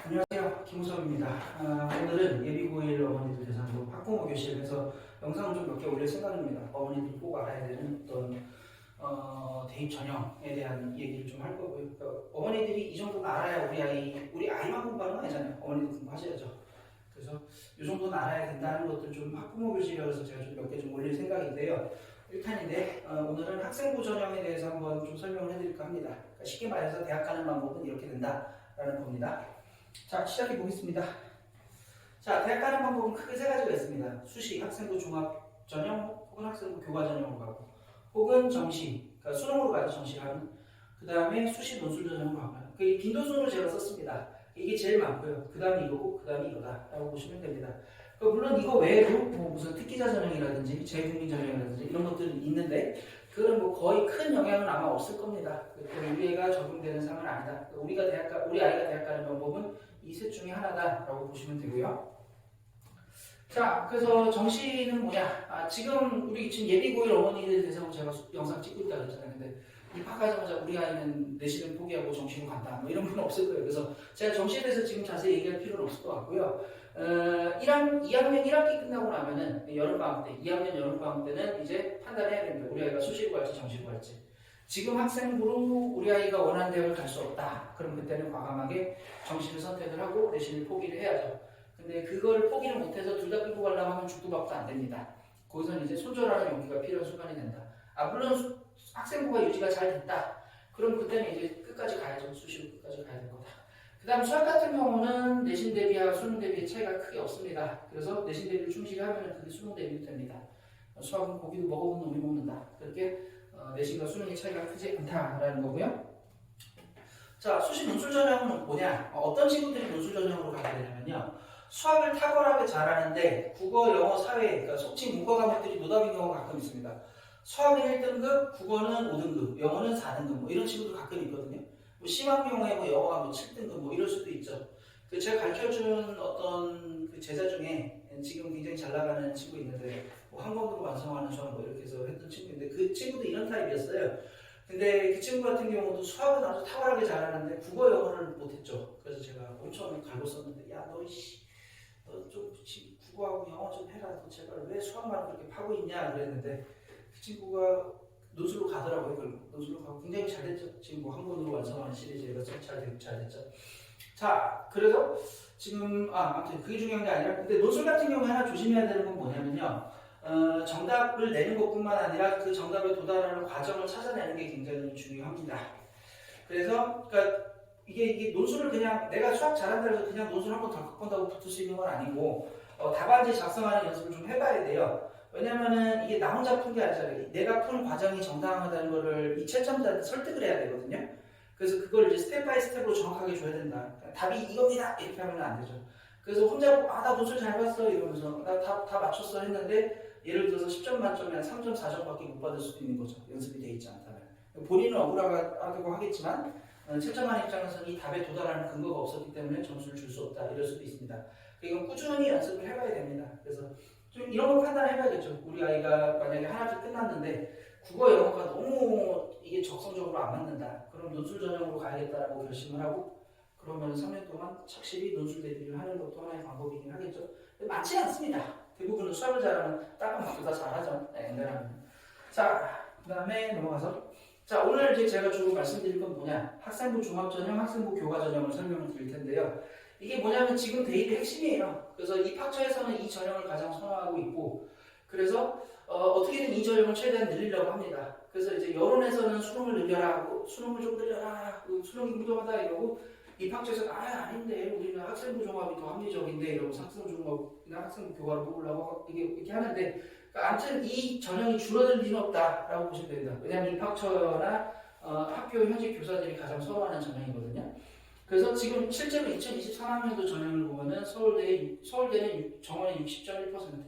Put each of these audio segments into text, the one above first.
안녕하세요. 김우섭입니다. 오늘은 예비고1 어머니들 대상으로 학부모 교실에서 영상을 좀 몇 개 올릴 생각입니다. 어머니들이 꼭 알아야 되는 어떤 대입 전형에 대한 얘기를 좀 할 거고요. 그러니까 어머니들이 이 정도는 알아야 우리 아이만 공부하는 거 아니잖아요. 어머니도 공부하셔야죠. 그래서 이 정도는 알아야 된다는 것들 좀 학부모 교실이라서 제가 좀 몇 개 좀 올릴 생각인데요. 1탄인데 오늘은 학생부 전형에 대해서 한번 좀 설명을 해드릴까 합니다. 그러니까 쉽게 말해서 대학 가는 방법은 이렇게 된다라는 겁니다. 자, 시작해 보겠습니다. 자, 대학 가는 방법은 크게 세 가지가 있습니다. 수시, 학생부 종합 전형, 혹은 학생부 교과 전형으로 가고, 혹은 정시, 그러니까 수능으로 가죠, 정시라는. 그 다음에 수시 논술 전형으로 가고요. 이 빈도순으로 제가 썼습니다. 이게 제일 많고요. 그 다음이 이거고, 그 다음이 이거다라고 보시면 됩니다. 물론 이거 외에도 뭐 무슨 특기자 전형이라든지 재국민 전형이라든지 이런 것들이 있는데, 그건 뭐 거의 큰 영향은 아마 없을 겁니다. 우리 애가 적용되는 사항은 아니다. 우리 아이가 대학 가는 방법은 이 셋 중에 하나다라고 보시면 되고요. 자, 그래서 정시는 뭐냐? 지금 예비고1 어머니들 대상으로 제가 영상 찍고 있다 그랬잖아요. 근데 입학하자마자 우리 아이는 내신을 포기하고 정시로 간다. 뭐 이런 건 없을 거예요. 그래서 제가 정시에 대해서 지금 자세히 얘기할 필요는 없을 것 같고요. 2학년 1학기 끝나고 나면은 여름방학 때, 2학년 여름방학 때는 이제 판단해야 됩니다. 우리 아이가 수시로 갈지 정시로 갈지. 지금 학생부로 우리 아이가 원하는 대학을 갈 수 없다. 그럼 그때는 과감하게 정시를 선택을 하고 내신을 포기를 해야죠. 근데 그걸 포기를 못해서 둘 다 끌고 가려고 하면 죽도 밥도 안 됩니다. 거기서는 이제 손절하는 용기가 필요한 순간이 된다. 물론 학생부가 유지가 잘 됐다. 그럼 그때는 이제 끝까지 가야죠. 수시로 끝까지 가야 될 거다. 그 다음 수학 같은 경우는 내신 대비와 수능 대비의 차이가 크게 없습니다. 그래서 내신 대비를 충실히 하면 그게 수능 대비도 됩니다. 수학은 고기도 먹어본 놈이 먹는다. 그렇게 내신과 수능의 차이가 크지 않다라는 거고요. 자, 수시 논술 전형은 뭐냐? 어떤 친구들이 논술 전형으로 가게 되냐면요. 수학을 탁월하게 잘하는데 국어, 영어, 사회, 그러니까 속칭 문과 과목들이 노답인 경우가 가끔 있습니다. 수학은 1등급, 국어는 5등급, 영어는 4등급 뭐 이런 친구도 가끔 있거든요. 뭐 심한 경우에 뭐 영어가 뭐 7등급 뭐 이럴 수도 있죠. 제가 가르쳐준 어떤 그 제자 중에 지금 굉장히 잘 나가는 친구 있는데 뭐 한 과목으로 완성하는 수학 뭐 이렇게 해서 했던 친구인데 그 친구도 이런 타입이었어요. 근데 그 친구 같은 경우도 수학은 아주 탁월하게 잘하는데 국어, 영어를 못했죠. 그래서 제가 엄청 갈고 썼는데 야 너 좀 국어하고 영어 좀 해라. 너 제발 왜 수학만 그렇게 파고 있냐 그랬는데 그 친구가 논술로 가더라고요. 결국 논술로 가고 굉장히 잘 됐죠. 지금 뭐 한 권으로 완성하는 시리즈가 잘 됐죠. 자, 그래서 지금 아무튼 그게 중요한 게 아니라 근데 논술 같은 경우에 하나 조심해야 되는 건 뭐냐면요. 정답을 내는 것뿐만 아니라 그 정답에 도달하는 과정을 찾아내는 게 굉장히 중요합니다. 그래서 그러니까 이게 논술을 그냥 내가 수학 잘한다 해서 그냥 논술 한번 더 본다고 붙을 수 있는 건 아니고 답안지 작성하는 연습을 좀 해봐야 돼요. 왜냐면은 이게 나 혼자 푼 게 아니잖아요. 내가 푼 과정이 정당하다는 거를 이 채점자한테 설득을 해야 되거든요. 그래서 그걸 이제 스텝 바이 스텝으로 정확하게 줘야 된다. 답이 이겁니다 이렇게 하면 안 되죠. 그래서 혼자 나 논술 잘 봤어 이러면서 나 다 맞췄어 했는데 예를 들어서 10점 만점에 3점 4점밖에 못 받을 수도 있는 거죠. 연습이 돼 있지 않다면. 본인은 억울하다고 하겠지만 채점하는 입장에서는 이 답에 도달하는 근거가 없었기 때문에 점수를 줄 수 없다 이럴 수도 있습니다. 이건 꾸준히 연습을 해봐야 됩니다. 그래서 좀 이런 걸 판단해봐야겠죠. 우리 아이가 만약에 한 학기 끝났는데 국어 영어가 너무 이게 적성적으로 안 맞는다. 그럼 논술 전형으로 가야겠다라고 결심을 하고 그러면 3년 동안 착실히 논술 대비를 하는 것도 하나의 방법이긴 하겠죠. 많지 않습니다. 대부분은 수학을 잘하면 다른 것도 다 잘하죠. 앵간하면. 자, 그 다음에 넘어가서 자, 오늘 이제 제가 주로 말씀드릴 건 뭐냐? 학생부 종합전형, 학생부 교과전형을 설명을 드릴 텐데요. 이게 뭐냐면 지금 대입의 핵심이에요. 그래서 입학처에서는 이 전형을 가장 선호하고 있고, 그래서 어떻게든 이 전형을 최대한 늘리려고 합니다. 그래서 이제 여론에서는 수능을 늘려라, 수능을 좀 늘려라, 수능이 부족하다 이러고 입학처에서는 아닌데 우리는 학생부 종합이 더 합리적인데 이러고 학생부 종합이나 학생부 교과를 뽑으려고 이렇게 하는데. 그러니까 아무튼 이 전형이 줄어들 리는 없다라고 보시면 됩니다. 왜냐하면 입학처나 학교 현직 교사들이 가장 선호하는 전형이거든요. 그래서 지금 실제로 2023학년도 전형을 보면은 서울대는 정원의 60.1%,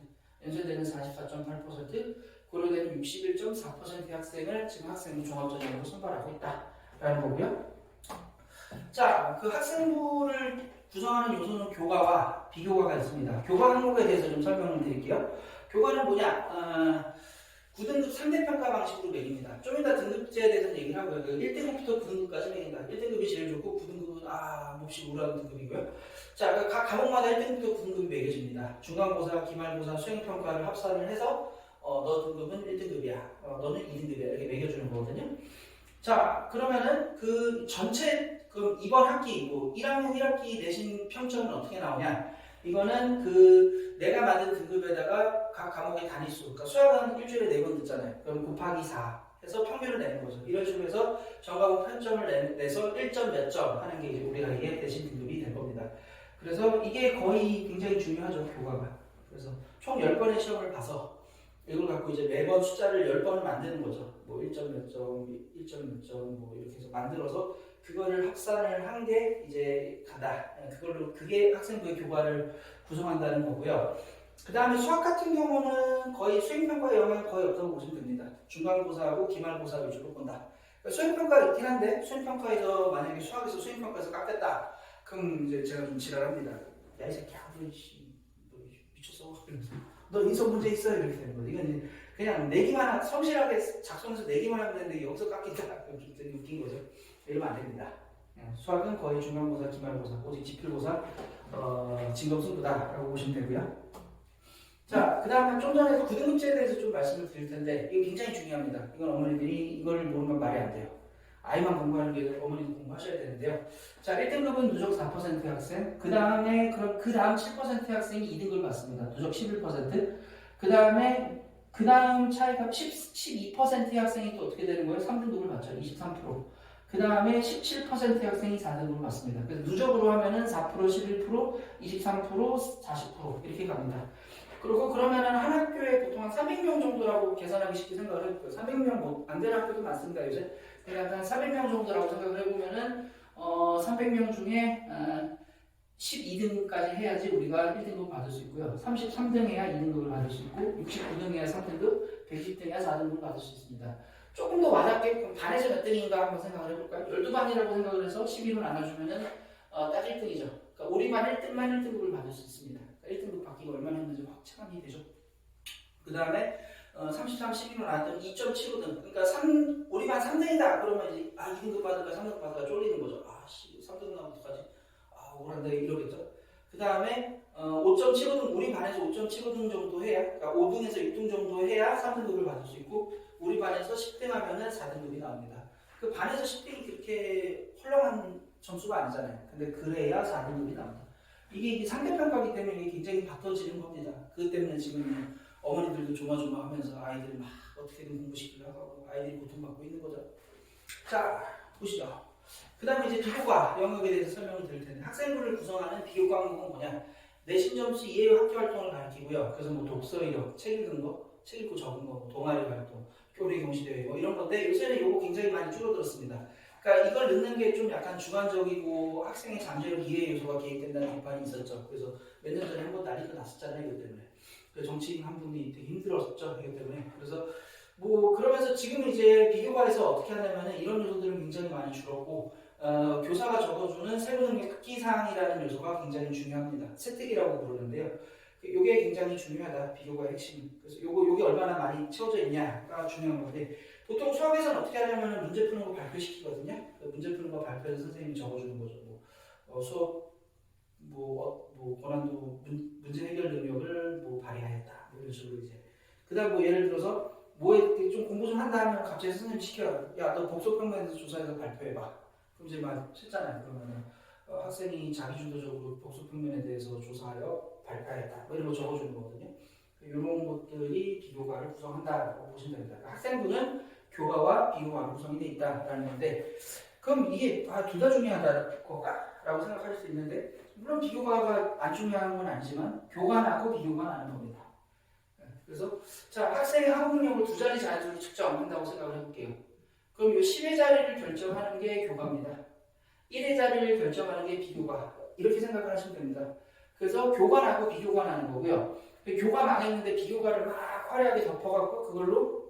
연세대는 44.8%, 고려대는 61.4%의 학생을 지금 학생부 종합전형으로 선발하고 있다라는 거고요. 자, 그 학생부를 구성하는 요소는 교과와 비교과가 있습니다. 교과 항목에 대해서 좀 설명을 드릴게요. 교과는 뭐냐? 9등급 상대평가 방식으로 매깁니다. 좀 이따 등급제에 대해서 얘기를 하고요. 1등급부터 9등급까지 매긴다. 1등급이 제일 좋고 9등급은 몹시 우수한 등급이고요. 자, 각 과목마다 1등급 등급이 매겨집니다. 중간고사, 기말고사, 수행평가를 합산을 해서 너 등급은 1등급이야. 너는 2등급이야. 이렇게 매겨주는 거거든요. 자, 그러면은 그 전체 그 이번 학기 뭐 1학년 1학기 내신 평점은 어떻게 나오냐? 이거는 그 내가 만든 등급에다가 각 과목의 단위수, 그러니까 수학은 일주일에 4번 듣잖아요. 그럼 곱하기 4 해서 평균을 내는 거죠. 이런 식으로 해서 전과목 평점을 내서 1점 몇 점 하는 게 이제 우리가 이게 내신 등급이 될 겁니다. 그래서 이게 거의 굉장히 중요하죠, 교과가. 그래서 총 10번의 시험을 봐서 이걸 갖고 이제 매번 숫자를 10번을 만드는 거죠. 뭐 1점 몇 점, 1점 몇 점, 뭐 이렇게 해서 만들어서 그거를 합산을 한 게 이제 간다. 그걸로 그게 학생부의 교과를 구성한다는 거고요. 그 다음에 수학 같은 경우는 거의 수행평가의 영향이 거의 없다고 보시면 됩니다. 중간고사하고 기말고사 위주로 본다. 그러니까 수행평가 있긴 한데 수행평가에서 만약에 수학에서 수행평가에서 깎였다. 그럼 이제 제가 좀 지랄합니다. 야 이 새끼야, 너 미쳤어? 너 인성 문제 있어? 이렇게 되는 거죠. 이건 이제 그냥 내기만 성실하게 작성해서 내기만 하면 되는데 여기서 깎인다. 좀 되게 웃긴 거죠. 이러면 안 됩니다. 수학은 거의 중간고사, 기말고사, 오직 지필고사, 진검승부다라고 보시면 되고요. 자, 그 다음에 좀 전에 9등급제에 대해서 좀 말씀을 드릴 텐데 이거 굉장히 중요합니다. 이건 어머니들이 이걸 모르면 말이 안 돼요. 아이만 공부하는 게 어머니도 공부하셔야 되는데요. 자, 1등급은 누적 4%의 학생, 그 다음에 그 다음 7%의 학생이 2등급을 받습니다. 누적 11%. 그 다음 차이가 12%의 학생이 또 어떻게 되는 거예요? 3등급을 받죠. 23%. 그 다음에 17%의 학생이 4등급을 받습니다. 그래서 누적으로 하면은 4%, 11%, 23%, 40% 이렇게 갑니다. 그리고 그러면은 한 학교에 보통 한 300명 정도라고 계산하기 쉽게 생각을 해볼게요. 300명 뭐 안 되는 학교도 많습니다, 요새. 그러니까 한 400명 정도라고 생각을 해보면은 300명 중에 12등까지 해야지 우리가 1등급 받을 수 있고요. 33등 해야 2등급을 받을 수 있고 69등 해야 3등급, 110등 해야 4등급을 받을 수 있습니다. 조금 더 와닿게 반에서 몇 등인가 한번 생각을 해볼까요? 12반이라고 생각을 해서 12로 나눠주면은 딱 1등이죠. 그러니까 우리반 1등만 1등급을 받을 수 있습니다. 1등급 받기가 얼마나 힘든지 확실하게 되죠. 그 다음에 33, 12로 나왔더니 2.75등. 그러니까 우리반 3등이다. 그러면 이제 2등급 받을까 3등급 받을까 쫄리는 거죠. 3등급 나오면 어떡하지? 억울한데 이러겠죠. 그 다음에 5.75등, 우리 반에서 5.75등 정도 해야, 그러니까 5등에서 6등 정도 해야 3등급을 받을 수 있고 우리 반에서 10등 하면은 4등급이 나옵니다. 그 반에서 10등이 그렇게 헐렁한 점수가 아니잖아요. 근데 그래야 4등급이 나옵니다. 이게 상대평가기 때문에 이게 굉장히 바꿔지는 겁니다. 그것 때문에 지금 어머니들도 조마조마하면서 아이들 막 어떻게든 공부시키려고 하고 아이들이 고통받고 있는 거죠. 자, 보시죠. 그 다음에 이제 비교과 영역에 대해서 설명을 드릴 텐데 학생부를 구성하는 비교과 과목은 뭐냐? 내신 점수 이외의 학교 활동을 가리키고요. 그래서 뭐 독서 이력, 책 읽은 거, 책 읽고 적은 거, 동아리 활동, 교리 경시대회 뭐 이런 건데 요새는 이거 굉장히 많이 줄어들었습니다. 그러니까 이걸 넣는 게 좀 약간 주관적이고 학생의 잠재력 이해 요소가 개입된다는 비판이 있었죠. 그래서 몇 년 전에 한번 난리가 났었잖아요. 이것 때문에. 그 정치인 한 분이 되게 힘들었죠. 이것 때문에. 그래서 뭐 그러면서 지금 이제 비교과에서 어떻게 하냐면은 이런 요소들은 굉장히 많이 줄었고 교사가 적어주는 세부능력 특기사항이라는 요소가 굉장히 중요합니다. 세특이라고 부르는데요. 이게 굉장히 중요하다. 비교과의 핵심. 그래서 요게 얼마나 많이 채워져 있냐가 중요한 건데 보통 수학에서는 어떻게 하냐면 문제 푸는 거 발표시키거든요. 문제 푸는 거 발표해서 선생님이 적어주는 거죠. 수업 고난도 문제 해결 능력을 발휘하였다. 이런 식으로 이제. 그다음 예를 들어서 뭐에 좀 공부 좀 한다 하면 갑자기 선생님 시켜요. 야, 너 복소평면에서 조사해서 발표해봐. 그럼 이제 막 했잖아요. 그러면은 학생이 자기주도적으로 복소평면에 대해서 조사하여 발표했다. 이런 거 적어주는 거거든요. 이런 것들이 비교과를 구성한다고 보시면 됩니다. 그러니까 학생부는 교과와 비교과로 구성이 되어 있다라는 건데, 그럼 이게 둘 다 중요하다 라고 생각할 수 있는데, 물론 비교과가 안 중요한 건 아니지만 교과나고 비교과나는 겁니다. 그래서 자, 학생의 학업 능력을 2자리 자리로 측정한다고 생각을 해볼게요. 그럼 이 10의 자리를 결정하는 게 교과입니다. 1의 자리를 결정하는 게 비교과. 이렇게 생각을 하시면 됩니다. 그래서 교과나고 비교과나는 거고요. 교과 망했는데 비교과를 막 화려하게 덮어갖고 그걸로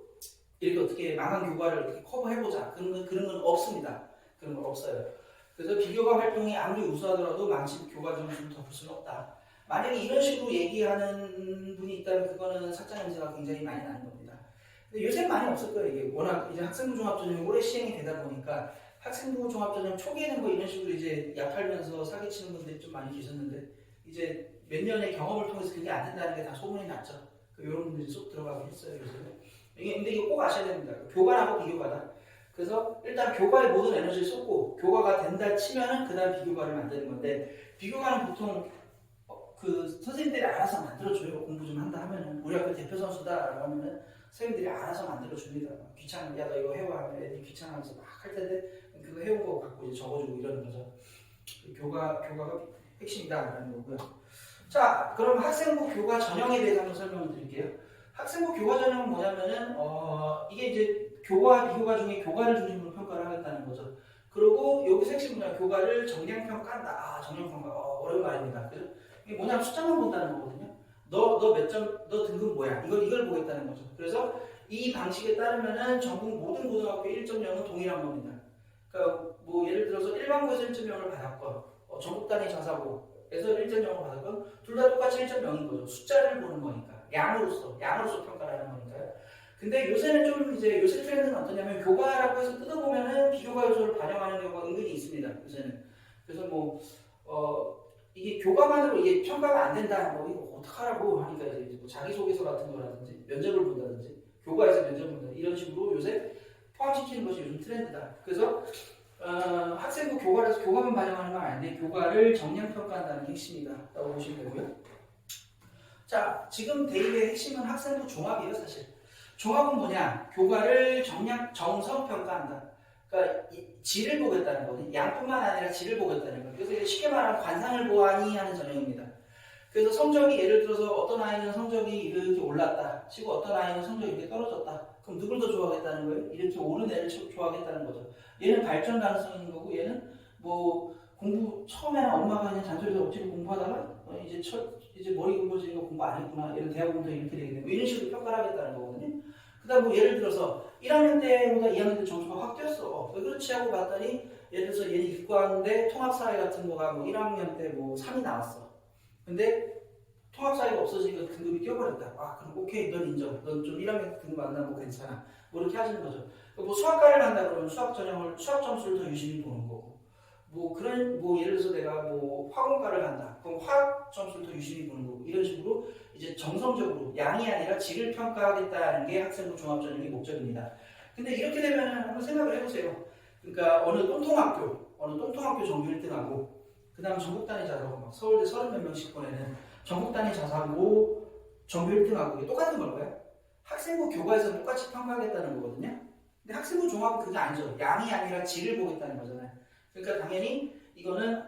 이렇게 어떻게 망한 교과를 어떻게 커버해보자. 그런 건 없습니다. 그런 건 없어요. 그래서 비교과 활동이 아무리 우수하더라도 망친 교과 점수를 덮을 수는 없다. 만약에 이런 식으로 얘기하는 분이 있다면 그거는 사짜 냄새가 굉장히 많이 나는 겁니다. 근데 요새 많이 없을 거예요. 이게 워낙 이제 학생부 종합전형이 올해 시행이 되다 보니까 학생부 종합전형 초기에는 뭐 이런 식으로 이제 약 팔면서 사기치는 분들이 좀 많이 계셨는데 이제 몇 년의 경험을 통해서 그게 안 된다는 게 다 소문이 났죠. 이런 분들이 쏙 들어가긴 했어요. 요즘에. 근데 이거 꼭 아셔야 됩니다. 교과하고 비교과다. 그래서 일단 교과에 모든 에너지를 쏟고 교과가 된다 치면은 그 다음 비교과를 만드는 건데 비교과는 보통 그 선생님들이 알아서 만들어줘요. 공부 좀 한다 하면은 우리 학교 대표 선수다라고 하면은 선생님들이 알아서 만들어줍니다. 귀찮아, 야 너 이거 해와 하면 애들이 귀찮아하면서 막 할 텐데 그거 해온 거 갖고 이제 적어주고 이러는 거죠. 교과가 핵심이다라는 거고요. 자, 그럼 학생부 교과 전형에 대해서 한번 설명을 드릴게요. 학생부 교과 전형은 뭐냐면은 이게 이제 교과 비교과 중에 교과를 중심으로 평가를 하겠다는 거죠. 그리고 여기서 핵심 뭐냐, 교과를 정량 평가한다. 아, 정량 평가 어려운 말입니다. 그죠? 이게 뭐냐면 숫자만 본다는 거거든요. 너 몇 점, 너 등급 뭐야? 이걸 보겠다는 거죠. 그래서 이 방식에 따르면은 전국 모든 고등학교 1.0은 동일한 겁니다. 그러니까 뭐 예를 들어서 일반고에서 1.0을 받았건 전국 단위 자사고에서 1.0을 받았건 둘 다 똑같이 1.0인 거죠. 숫자를 보는 거니까 양으로서 평가를 하는 거니까요. 근데 요새는 좀 이제 요새 트렌드는 어떠냐면 교과라고 해서 뜯어보면은 비교과 요소를 반영하는 경우가 은근히 있습니다. 요새는. 그래서 뭐 이게 교과만으로 이게 평가가 안 된다, 뭐 이거 어떡하라고 하니까 이제 뭐 자기소개서 같은 거라든지 면접을 본다든지 교과에서 면접을 본다 이런 식으로 요새 포함시키는 것이 요즘 트렌드다. 그래서 학생부 교과에서 교과만 반영하는 건 아닌데 교과를 정량 평가한다는 게 핵심이다 라고 보시면 되고요. 자, 지금 대입의 핵심은 학생부 종합이에요. 사실 종합은 뭐냐, 교과를 정성 평가한다. 그러니까 질을 보겠다는 거거든요. 양뿐만 아니라 질을 보겠다는 거예요. 그래서 쉽게 말하면 관상을 보아니 하는 전형입니다. 그래서 성적이 예를 들어서 어떤 아이는 성적이 이렇게 올랐다 치고 어떤 아이는 성적이 이렇게 떨어졌다. 그럼 누굴 더 좋아하겠다는 거예요? 이렇게 오른 애를 좋아하겠다는 거죠. 얘는 발전 가능성이 있는 거고 얘는 뭐 공부 처음에는 엄마가 그냥 잔소리로 억지로 공부하다가 이제 머리 굵어지니까 공부 안 했구나. 얘는 대학 오면 이렇게 되게 되고 이런 식으로 평가를 하겠다는 거거든요. 그 다음 뭐 예를 들어서 1학년 때보다 2학년 때 점수가 확 뛰었어. 왜 그렇지 하고 봤더니 예를 들어서 얘는 이과인데 통합사회 같은 거가 뭐 1학년 때 뭐 3이 나왔어. 근데 통합사회가 없어지니까 등급이 뛰어버렸다. 아, 그럼 오케이, 넌 인정. 넌 좀 1학년 등급 안 나면 괜찮아. 뭐 이렇게 하시는 거죠. 뭐 수학과를 간다 그러면 수학 점수를 더 유심히 보는 거고. 뭐 예를 들어서 내가 뭐 화공과를 간다. 그럼 화학 점수를 더 유심히 보는 거고. 이런 식으로 이제 정성적으로 양이 아니라 질을 평가하겠다는 게 학생부 종합전형의 목적입니다. 근데 이렇게 되면 한번 생각을 해보세요. 그러니까 어느 똥통학교 전교 1등하고 그 다음 전국 단위 자사고 막 서울대 30몇 명씩 보내는 전국 단위 자사고 전교 1등하고 이게 똑같은 걸까요? 학생부 교과에서 똑같이 평가하겠다는 거거든요. 근데 학생부 종합은 그게 아니죠. 양이 아니라 질을 보겠다는 거잖아요. 그러니까 당연히 이거는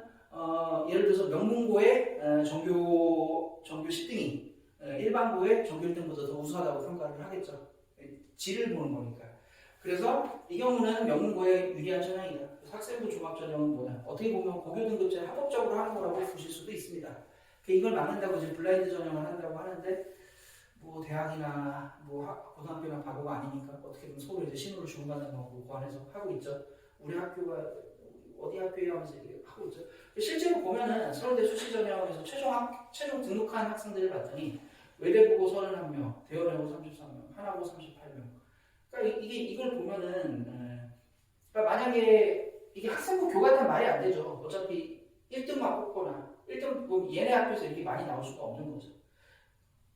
예를 들어서 명문고의 전교 10등이 일반고의 전교 1등보다 더 우수하다고 평가를 하겠죠. 질을 보는 거니까. 그래서 이 경우는 명문고에 유리한 전형이다. 학생부 종합전형은 뭐냐? 어떻게 보면 고교등급제 합법적으로 하는 거라고 보실 수도 있습니다. 이걸 막는다고 이제 블라인드 전형을 한다고 하는데 뭐 대학이나 뭐 고등학교나 바보가 아니니까 어떻게 보면 서로 이제 신호를 주고받는 거고 그 안에서 하고 있죠. 우리 학교가 어디 학교에 하면서 하고 있죠. 실제로 보면은 서울대 수시전형에서 최종 등록한 학생들을 봤더니 외대보고 31명, 대원여고 33명, 하나고 38명. 그러니까 이걸 보면은 그러니까 만약에 이게 학생부 교과단 말이 안 되죠. 어차피 1등만 뽑거나 1등 뭐 얘네 학교에서 이렇게 많이 나올 수가 없는 거죠.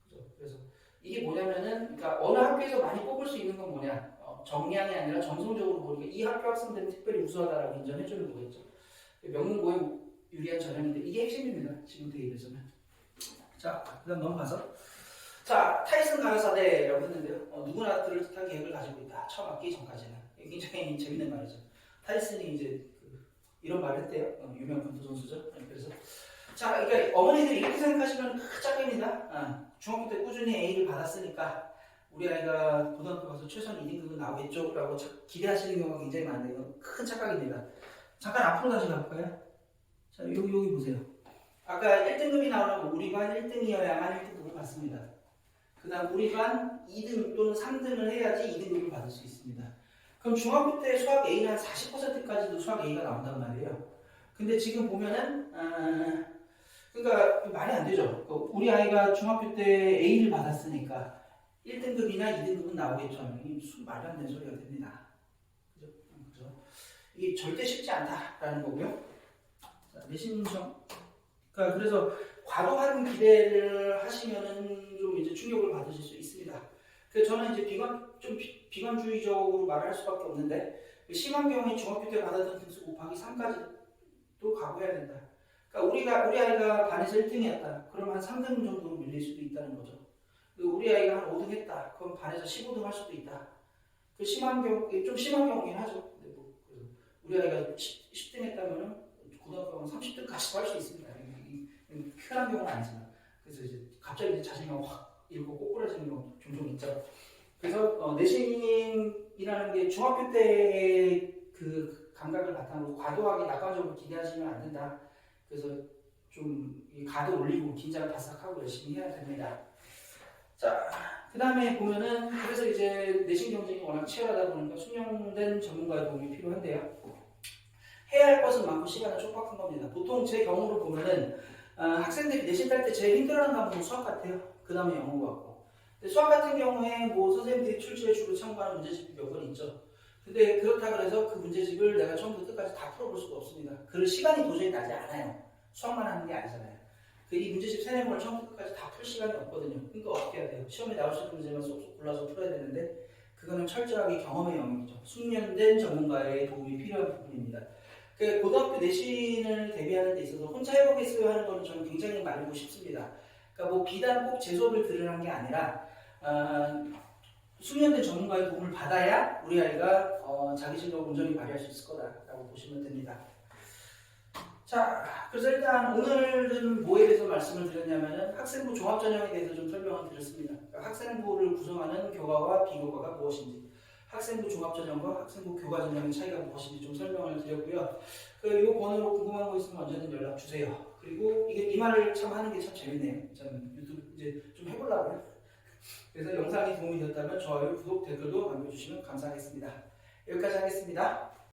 그죠? 그래서 이게 뭐냐면은 그러니까 어느 학교에서 많이 뽑을 수 있는 건 뭐냐? 정량이 아니라 정성적으로 보니까 이 학교 학생들은 특별히 우수하다라고 인정해 주는 거겠죠. 명문고에 유리한 전형인데 이게 핵심입니다. 지금 대입에서는. 자, 그다음 넘어가서 자, 타이슨 가요사대라고 했는데요. 누구나 들을 듯한 계획을 가지고 있다. 처음 학기 전까지는. 굉장히 재밌는 말이죠. 타이슨이 이제 이런 말을 했대요. 유명 권투 선수죠. 그래서 자, 그러니까 어머니들이 이렇게 생각하시면 짝입니다. 중학교 때 꾸준히 A를 받았으니까 우리 아이가 고등학교 가서 최소한 2등급은 나오겠죠? 라고 기대하시는 경우가 굉장히 많은데 이건 큰 착각입니다. 잠깐 앞으로 다시 가볼까요? 자, 여기 보세요. 아까 1등급이 나오려면 우리 반 1등이어야만 1등급을 받습니다. 그 다음 우리 반 2등 또는 3등을 해야지 2등급을 받을 수 있습니다. 그럼 중학교 때 수학 A는 한 40%까지도 수학 A가 나온단 말이에요. 근데 지금 보면은 그러니까 말이 안 되죠. 우리 아이가 중학교 때 A를 받았으니까 1등급이나 2등급은 나오겠죠. 이게 무슨 말도 안 되는 소리가 됩니다. 그죠? 이게 절대 쉽지 않다라는 거고요. 자, 내신 정. 그러니까 그래서 과도한 기대를 하시면은 좀 이제 충격을 받으실 수 있습니다. 그래서 저는 이제 비관주의적으로 말을 할 수밖에 없는데, 심한 경우에 중학교 때 받았던 등수 곱하기 3까지도 각오해야 된다. 그러니까 우리 아이가 반에서 1등이었다. 그럼 한 3등 정도로 밀릴 수도 있다는 거죠. 우리 아이가 한 5등 했다. 그럼 반에서 15등 할 수도 있다. 그 심한 경우, 좀 심한 경우긴 하죠. 근데 뭐 우리 아이가 10등 했다면은 고등학교 가면 30등까지도 할 수 있습니다. 흔한 경우는 아니지만. 그래서 이제 갑자기 이제 자신감이 확 잃고 꼬꾸라지는 경우 종종 있죠. 그래서 내신이라는 게 중학교 때의 그 감각을 바탕으로 과도하게 낙관적으로 기대하시면 안 된다. 그래서 좀 가드 올리고 긴장을 바싹하고 열심히 해야 됩니다. 자, 그 다음에 보면은 그래서 이제 내신 경쟁이 워낙 치열하다 보니까 숙련된 전문가의 도움이 필요한데요. 해야 할 것은 많고 시간은 촉박한 겁니다. 보통 제 경우로 보면은 학생들이 내신 딸 때 제일 힘들어하는 과목은 수학 같아요. 그 다음에 영어 같고. 근데 수학 같은 경우에 뭐 선생님들이 출제에 주로 참고하는 문제집이 몇 번 있죠. 근데 그렇다 그래서 그 문제집을 내가 처음부터 끝까지 다 풀어볼 수가 없습니다. 그럴 시간이 도저히 나지 않아요. 수학만 하는 게 아니잖아요. 이 문제집 3, 4번을 처음부터 끝까지 다 풀 시간이 없거든요. 그러니까 어떻게 해야 돼요? 시험에 나올 수 있는 문제만 쏙쏙 골라서 풀어야 되는데, 그거는 철저하게 경험의 영역이죠. 숙련된 전문가의 도움이 필요한 부분입니다. 고등학교 내신을 대비하는 데 있어서 혼자 해보겠어요 하는 거는 저는 굉장히 말리고 싶습니다. 그러니까 뭐 비단 꼭 제 수업을 들으라는 게 아니라 숙련된 전문가의 도움을 받아야 우리 아이가 자기 실력을 온전히 발휘할 수 있을 거다라고 보시면 됩니다. 자, 그래서 일단 오늘은 뭐에 대해서 말씀을 드렸냐면은 학생부 종합전형에 대해서 좀 설명을 드렸습니다. 그러니까 학생부를 구성하는 교과와 비교과가 무엇인지, 학생부 종합전형과 학생부 교과전형의 차이가 무엇인지 좀 설명을 드렸고요. 이 번호로 궁금한 거 있으면 언제든 연락 주세요. 그리고 이 말을 참 하는 게 참 재밌네요. 저는 유튜브 이제 좀 해보려고요. 그래서 영상이 도움이 되었다면 좋아요, 구독, 댓글도 남겨주시면 감사하겠습니다. 여기까지 하겠습니다.